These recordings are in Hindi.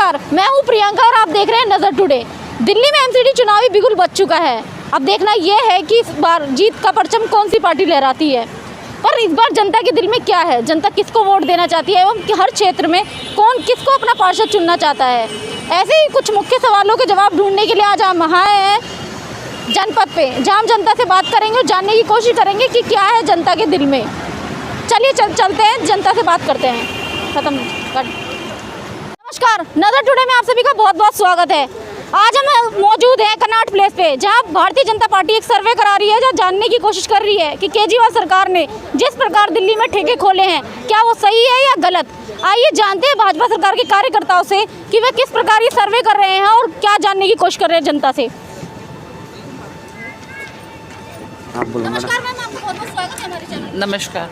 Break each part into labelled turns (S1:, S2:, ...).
S1: नमस्कार, मैं हूँ प्रियंका और आप देख रहे हैं नज़र टुडे। दिल्ली में एमसीडी चुनावी बिगुल बज चुका है। अब देखना यह है कि इस बार जीत का परचम कौन सी पार्टी लहराती है। पर इस बार जनता के दिल में क्या है, जनता किसको वोट देना चाहती है एवं हर क्षेत्र में कौन किसको अपना पार्षद चुनना चाहता है। ऐसे ही कुछ मुख्य सवालों के जवाब ढूंढने के लिए आज हम आए हैं जनपद पे, जहाँ हम जनता से बात करेंगे और जानने की कोशिश करेंगे कि क्या है जनता के दिल में। चलिए चलते हैं, जनता से बात करते हैं। खत्म कर। नमस्कार, नज़र टुडे में आप सभी का बहुत बहुत स्वागत है। आज हम मौजूद हैं कनॉट प्लेस पे, जहां भारतीय जनता पार्टी एक सर्वे करा रही है, जहां जानने की कोशिश कर रही है कि केजरीवाल सरकार ने जिस प्रकार दिल्ली में ठेके खोले हैं क्या वो सही है या गलत। आइए जानते हैं भाजपा सरकार के कार्यकर्ताओं से कि वे किस प्रकार ये सर्वे कर रहे हैं और क्या जानने की कोशिश कर रहे हैं जनता से। नमस्कार मैम, आपका बहुत बहुत स्वागत है हमारे चैनल।
S2: नमस्कार।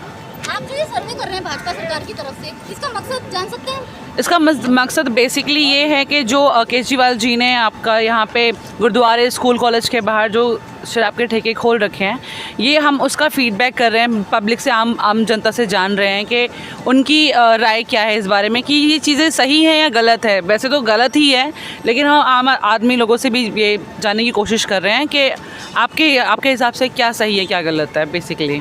S1: आप जो ये सर्वे कर रहे हैं भाजपा सरकार की तरफ से, इसका मकसद जान सकते हैं?
S2: इसका मकसद बेसिकली ये है कि जो केजरीवाल जी ने आपका यहाँ पे गुरुद्वारे, स्कूल, कॉलेज के बाहर जो शराब के ठेके खोल रखे हैं, ये हम उसका फीडबैक कर रहे हैं, पब्लिक से, आम जनता से जान रहे हैं कि उनकी राय क्या है इस बारे में, कि ये चीज़ें सही हैं या गलत है। वैसे तो गलत ही है, लेकिन हम आम आदमी लोगों से भी ये जानने की कोशिश कर रहे हैं कि आपके हिसाब से क्या सही है क्या गलत है। बेसिकली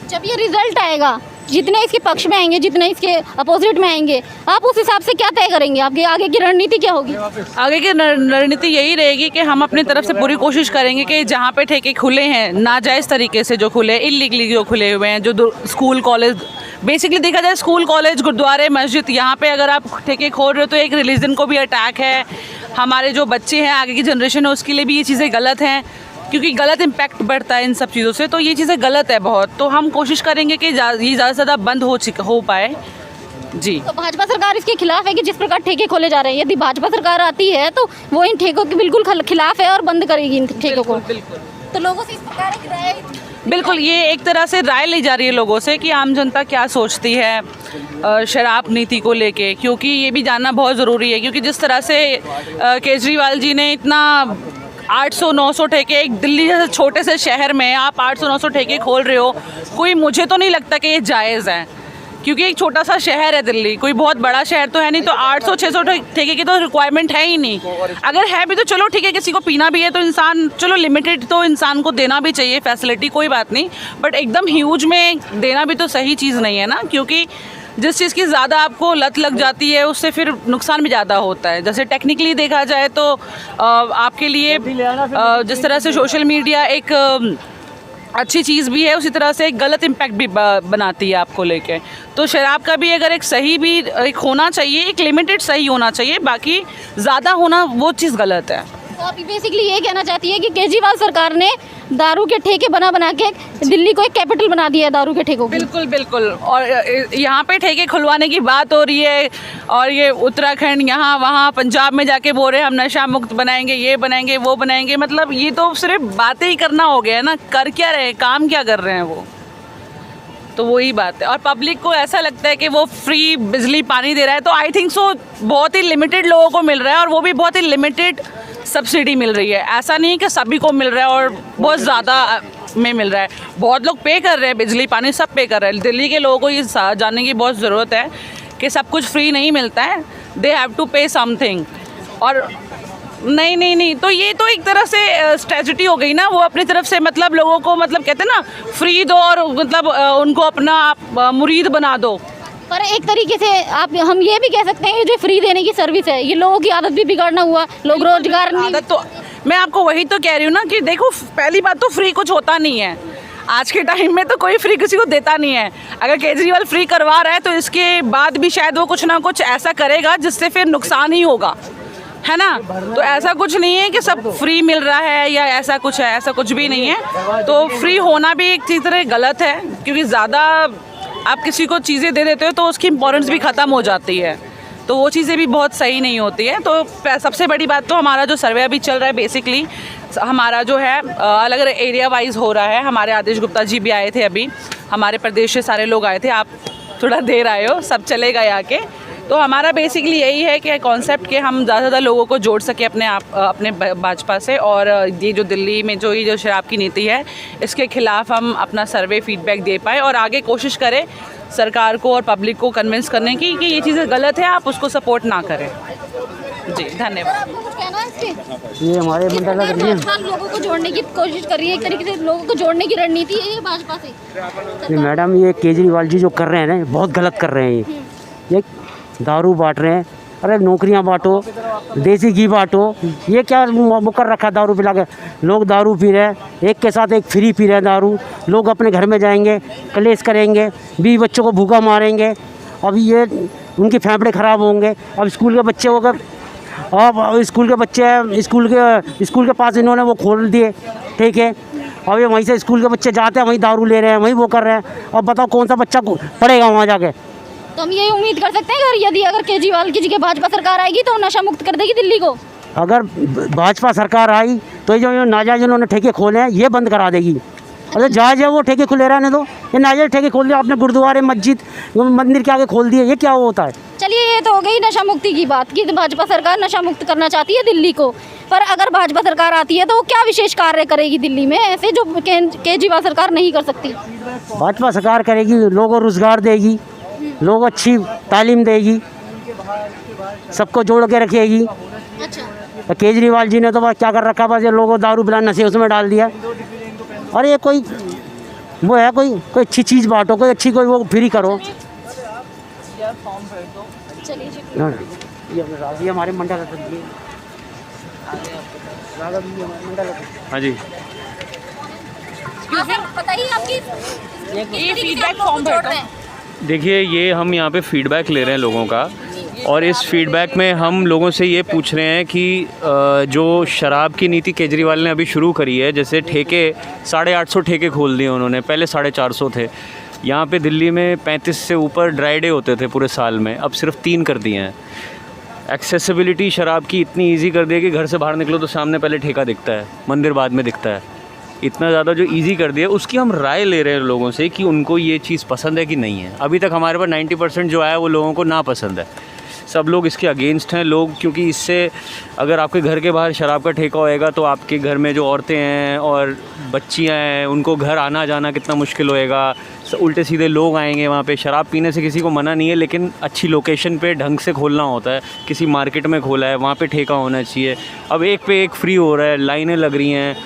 S1: जब ये रिजल्ट आएगा, जितने इसके पक्ष में आएंगे, जितने इसके अपोजिट में आएंगे, आप उस हिसाब से क्या तय करेंगे? आपकी आगे की रणनीति क्या होगी?
S2: आगे की रणनीति यही रहेगी कि हम अपनी तरफ से पूरी कोशिश करेंगे कि जहाँ पे ठेके खुले हैं नाजायज़ तरीके से, जो खुले, इल्लीगली जो खुले हुए हैं, जो स्कूल, कॉलेज, बेसिकली देखा जाए स्कूल, कॉलेज, गुरुद्वारे, मस्जिद, यहाँ पे अगर आप ठेके खोल रहे हो तो एक रिलीजन को भी अटैक है। हमारे जो बच्चे हैं, आगे की जनरेशन है, उसके लिए भी ये चीज़ें गलत हैं, क्योंकि गलत इम्पैक्ट बढ़ता है इन सब चीज़ों से। तो ये चीज़ें गलत है बहुत, तो हम कोशिश करेंगे कि ये ज़्यादा से ज़्यादा बंद हो पाए जी। तो
S1: भाजपा सरकार इसके खिलाफ है कि जिस प्रकार ठेके खोले जा रहे हैं, यदि भाजपा सरकार आती है तो वो इन ठेकों के बिल्कुल खिलाफ है और बंद करेगी इन ठेकों को।
S2: बिल्कुल।
S1: तो लोगों से इस प्रकार की राय,
S2: बिल्कुल, ये एक तरह से राय ली जा रही है लोगों से कि आम जनता क्या सोचती है शराब नीति को लेके, क्योंकि ये भी जानना बहुत ज़रूरी है। क्योंकि जिस तरह से केजरीवाल जी ने इतना 800-900 ठेके, एक दिल्ली जैसे छोटे से शहर में आप 800-900 ठेके खोल रहे हो, कोई, मुझे तो नहीं लगता कि ये जायज़ है, क्योंकि एक छोटा सा शहर है दिल्ली, कोई बहुत बड़ा शहर तो है नहीं। तो 800-600 ठेके की तो रिक्वायरमेंट है ही नहीं। अगर है भी तो चलो ठीक है, किसी को पीना भी है तो इंसान, चलो लिमिटेड तो इंसान को देना भी चाहिए फैसिलिटी, कोई बात नहीं, बट एकदम ह्यूज में देना भी तो सही चीज़ नहीं है ना। क्योंकि जिस चीज़ की ज़्यादा आपको लत लग जाती है उससे फिर नुकसान भी ज़्यादा होता है। जैसे टेक्निकली देखा जाए तो आपके लिए जिस तरह से सोशल मीडिया एक अच्छी चीज़ भी है, उसी तरह से एक गलत इम्पैक्ट भी बनाती है आपको लेके। तो शराब का भी अगर एक सही भी एक होना चाहिए, एक लिमिटेड सही होना चाहिए, बाकी ज़्यादा होना वो चीज़ गलत है।
S1: तो आप बेसिकली ये कहना चाहती है कि केजरीवाल सरकार ने दारू के ठेके बना के दिल्ली को एक कैपिटल बना दिया है दारू के ठेकों।
S2: बिल्कुल बिल्कुल। और यहाँ पे ठेके खुलवाने की बात हो रही है, और ये उत्तराखंड, यहाँ वहाँ पंजाब में जाके बोल रहे हैं हम नशा मुक्त बनाएंगे, ये बनाएंगे, वो बनाएंगे। मतलब ये तो सिर्फ बातें ही करना हो गया है ना, कर क्या रहे, काम क्या कर रहे हैं वो, तो वही बात है। और पब्लिक को ऐसा लगता है कि वो फ्री बिजली पानी दे रहा है, तो आई थिंक सो बहुत ही लिमिटेड लोगों को मिल रहा है, और वो भी बहुत ही लिमिटेड सब्सिडी मिल रही है। ऐसा नहीं कि सभी को मिल रहा है और बहुत ज़्यादा में मिल रहा है। बहुत लोग पे कर रहे हैं, बिजली पानी सब पे कर रहे हैं। दिल्ली के लोगों को ये जानने की बहुत ज़रूरत है कि सब कुछ फ्री नहीं मिलता है, दे हैव टू पे समथिंग। और नहीं, तो ये तो एक तरह से स्ट्रेटजी हो गई ना, वो अपनी तरफ से मतलब लोगों को, मतलब कहते हैं ना, फ्री दो और मतलब उनको अपना आप मुरीद बना दो।
S1: पर एक तरीके से हम ये भी कह सकते हैं कि जो फ्री देने की सर्विस है, ये लोगों की आदत भी बिगाड़ना हुआ, लोग रोजगार नहीं।
S2: आदत तो मैं आपको वही तो कह रही हूँ ना कि देखो, पहली बात तो फ्री कुछ होता नहीं है आज के टाइम में, तो कोई फ्री किसी को देता नहीं है। अगर केजरीवाल फ्री करवा रहा है तो इसके बाद भी शायद वो कुछ ना कुछ ऐसा करेगा जिससे फिर नुकसान ही होगा, है ना। तो ऐसा कुछ नहीं है कि सब फ्री मिल रहा है या ऐसा कुछ है, ऐसा कुछ भी नहीं है। तो फ्री होना भी एक चीज़ तरह गलत है, क्योंकि ज़्यादा आप किसी को चीज़ें दे देते हो तो उसकी इम्पोर्टेंस भी ख़त्म हो जाती है, तो वो चीज़ें भी बहुत सही नहीं होती है। तो सबसे बड़ी बात तो हमारा जो सर्वे अभी चल रहा है, बेसिकली हमारा जो है अलग अलग एरिया वाइज हो रहा है। हमारे आदेश गुप्ता जी भी आए थे, अभी हमारे प्रदेश से सारे लोग आए थे, आप थोड़ा देर आए हो, सब चले गए आके। तो हमारा बेसिकली यही है कि कॉन्सेप्ट के हम ज़्यादा से ज़्यादा लोगों को जोड़ सके अपने भाजपा से, और ये जो दिल्ली में ये शराब की नीति है, इसके खिलाफ हम अपना सर्वे फीडबैक दे पाए, और आगे कोशिश करें सरकार को और पब्लिक को कन्विंस करने की कि ये चीज़ें गलत है, आप उसको सपोर्ट ना करें। जी धन्यवाद।
S1: आपको कुछ कहना है इस पे?
S3: ये हमारे मंडल
S1: अगर भाजपा लोगों को जोड़ने की कोशिश कर रही है, एक तरीके से लोगों को जोड़ने की रणनीति है ये भाजपा से।
S3: ये मैडम ये केजरीवाल जी जो कर रहे हैं ना बहुत गलत कर रहे हैं। ये दारू बांट रहे हैं, अरे नौकरियां बांटो, देसी घी बांटो, ये क्या मुकर रखा दारू पिला के। लोग दारू पी रहे हैं, एक के साथ एक फ्री पी रहे हैं दारू। लोग अपने घर में जाएंगे, कलेश करेंगे, 20 बच्चों को भूखा मारेंगे। अब ये उनके फेफड़े ख़राब होंगे। अब स्कूल के बच्चे होकर अब स्कूल के बच्चे स्कूल के पास इन्होंने वो खोल दिए, ठीक है। अब ये वहीं से स्कूल के बच्चे जाते हैं, वहीं दारू ले रहे हैं, वहीं वो कर रहे हैं। अब बताओ कौन सा बच्चा पढ़ेगा वहाँ जाके।
S1: तो हम ये उम्मीद कर सकते हैं कि अगर केजरीवाल की जगह भाजपा सरकार आएगी तो नशा मुक्त कर देगी दिल्ली को।
S3: अगर भाजपा सरकार आई तो ये जो नाजायज इन्होंने ठेके खोले हैं ये बंद करा देगी। अरे जायज़ है वो ठेके खुले रहने दो, ये नाजायज ठेके खोल दिया आपने। गुरुद्वारे मस्जिद मंदिर के आगे खोल दिए, ये क्या होता है।
S1: चलिए ये तो हो गई नशा मुक्ति की बात कि भाजपा सरकार नशा मुक्त करना चाहती है दिल्ली को। पर अगर भाजपा सरकार आती है तो वो क्या विशेष कार्य करेगी दिल्ली में ऐसे जो केजरीवाल सरकार नहीं कर सकती?
S3: भाजपा सरकार करेगी, लोगों को रोज़गार देगी, लोगों को अच्छी तालीम देगी, सबको जोड़ के रखेगी।
S1: अच्छा,
S3: केजरीवाल जी ने तो बस क्या कर रखा, बस ये लोगों को दारू पिलाना नशे उसमें डाल दिया। और ये कोई वो है कोई अच्छी चीज़ बांटो, कोई अच्छी कोई वो फ्री करो।
S1: चलिए
S3: ये हमारे मंडल
S4: हाँ जी,
S1: बताइए आपकी
S2: ये फीडबैक फॉर्म भरते हैं।
S4: देखिए ये हम यहाँ पे फीडबैक ले रहे हैं लोगों का, और इस फीडबैक में हम लोगों से ये पूछ रहे हैं कि जो शराब की नीति केजरीवाल ने अभी शुरू करी है, जैसे ठेके 850 ठेके खोल दिए उन्होंने, पहले 450 थे। यहाँ पे दिल्ली में 35 से ऊपर ड्राई डे होते थे पूरे साल में, अब सिर्फ 3 कर दिए हैं। एक्सेसिबिलिटी शराब की इतनी इजी कर दी है कि घर से बाहर निकलो तो सामने पहले ठेका दिखता है, मंदिर बाद में दिखता है। इतना ज़्यादा जो इजी कर दिया, उसकी हम राय ले रहे हैं लोगों से कि उनको ये चीज़ पसंद है कि नहीं है। अभी तक हमारे पास 90% जो आया वो लोगों को ना पसंद है। सब लोग इसके अगेंस्ट हैं लोग, क्योंकि इससे अगर आपके घर के बाहर शराब का ठेका होएगा तो आपके घर में जो औरतें हैं और बच्चियां हैं उनको घर आना जाना कितना मुश्किल होएगा। उल्टे सीधे लोग आएंगे वहाँ पे। शराब पीने से किसी को मना नहीं है, लेकिन अच्छी लोकेशन पे ढंग से खोलना होता है। किसी मार्केट में खोला है, वहाँ पे ठेका होना चाहिए। अब एक पे एक फ्री हो रहा है, लाइनें लग रही हैं।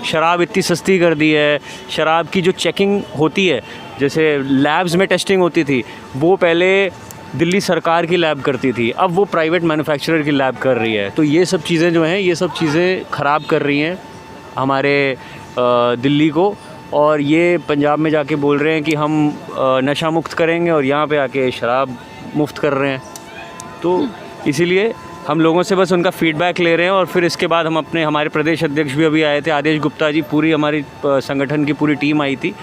S4: शराब इतनी सस्ती कर दी है। शराब की जो चेकिंग होती है, जैसे लैब्स में टेस्टिंग होती थी, वो पहले दिल्ली सरकार की लैब करती थी, अब वो प्राइवेट मैन्युफैक्चरर की लैब कर रही है। तो ये सब चीज़ें जो हैं, ये सब चीज़ें ख़राब कर रही हैं हमारे दिल्ली को। और ये पंजाब में जाके बोल रहे हैं कि हम नशा मुक्त करेंगे, और यहाँ पे आके शराब मुफ्त कर रहे हैं। तो इसीलिए हम लोगों से बस उनका फ़ीडबैक ले रहे हैं, और फिर इसके बाद हम हमारे प्रदेश अध्यक्ष भी अभी आए थे, आदेश गुप्ता जी, पूरी हमारी संगठन की पूरी टीम आई थी।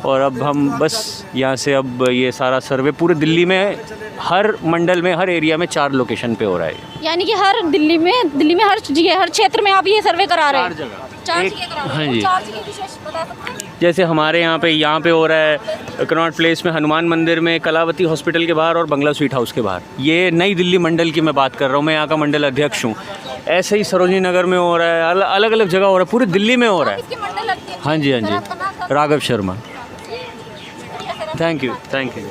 S4: और अब हम बस यहाँ से अब ये सारा सर्वे पूरे दिल्ली में हर मंडल में, हर एरिया में 4 लोकेशन पे हो रहा है।
S1: यानी कि हर दिल्ली में हर जगह, हर क्षेत्र में आप ये सर्वे करा रहे हैं? 4 जगह करा रहे हैं।
S4: हाँ जी।
S1: 4 जगह विशेष बता सकते हैं?
S4: जैसे हमारे यहाँ पे हो रहा है कनॉट प्लेस में, हनुमान मंदिर में, कलावती हॉस्पिटल के बाहर और बंगला स्वीट हाउस के बाहर। ये नई दिल्ली मंडल की मैं बात कर रहा हूँ, मैं यहाँ का मंडल अध्यक्ष हूँ। ऐसे ही सरोजनी नगर में हो रहा है, अलग अलग जगह हो रहा है, पूरे दिल्ली में हो रहा है।
S1: इसके मंडल अध्यक्ष?
S4: हाँ जी, हाँ
S1: सर, आपका नाम
S4: जी,
S1: सर?
S4: राघव शर्मा।
S1: शुक्रिया सर।
S4: Thank you.